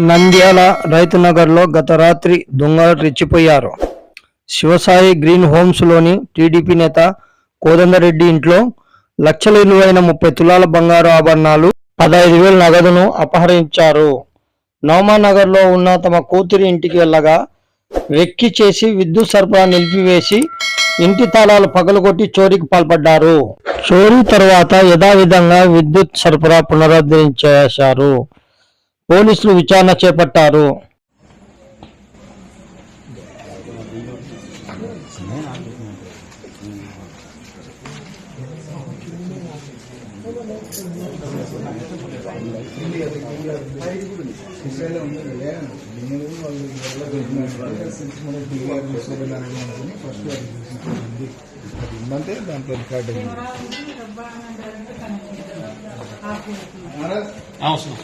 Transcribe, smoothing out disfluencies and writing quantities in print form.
నంద్యాల రైతునగర్లో గత రాత్రి దొంగలు రెచ్చిపోయారు. శివసాయి గ్రీన్ హోమ్స్ లోని టీడీపీ నేత కోదండరెడ్డి ఇంట్లో లక్షల విలువైన 30 తులాల బంగారు ఆభరణాలు, 15,000 నగదును అపహరించారు. నవమానగర్ లో ఉన్న తమ కూతురి ఇంటికి వెళ్ళగా వెక్కి చేసి విద్యుత్ సరఫరా నిలిపివేసి ఇంటి తాళాలు పగలగొట్టి చోరీకి పాల్పడ్డారు. చోరీ తర్వాత యథావిధంగా విద్యుత్ సరఫరా పునరుద్ధరించేశారు. పోలీసులు విచారణ చేపట్టారు. దాంట్లో రికార్డ్ అవసరం